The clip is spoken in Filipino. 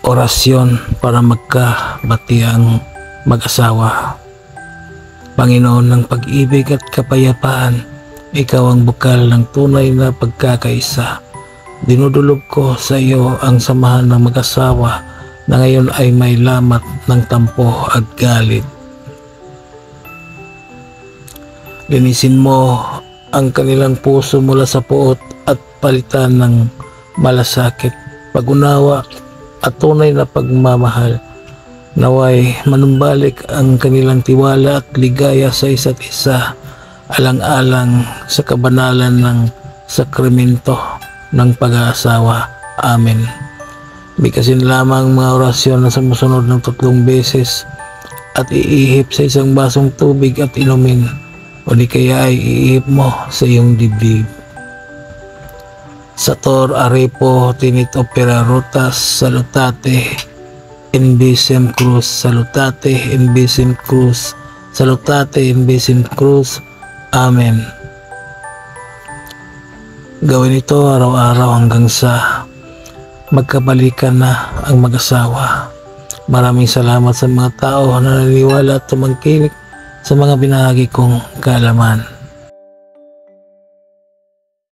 Orasyon para magkabatiang mag-asawa. Panginoon ng pag-ibig at kapayapaan, ikaw ang bukal ng tunay na pagkakaisa. Dinudulog ko sa iyo ang samahan ng mag-asawa na ngayon ay may lamat ng tampo at galit. Linisin mo ang kanilang puso mula sa puot at palitan ng malasakit, pag-unawa at tunay na pagmamahal. Naway manumbalik ang kanilang tiwala at ligaya sa isa't isa, alang-alang sa kabanalan ng sakramento ng pag-aasawa. Amen. Bigkasin lamang mga orasyon na sumusunod ng 3 beses at iihip sa isang basong tubig at inumin, o di kaya ay iihip mo sa iyong dibdib. Sator arepo tinit opera rotas salutate in Vicem Cruz, salutate in Vicem Cruz, salutate in Vicem Cruz. Amen. Gawin ito araw-araw hanggang sa magkabalikan na ang mag-asawa. Maraming salamat sa mga tao na naniniwala at tumangkilik sa mga binahagi kong kaalaman.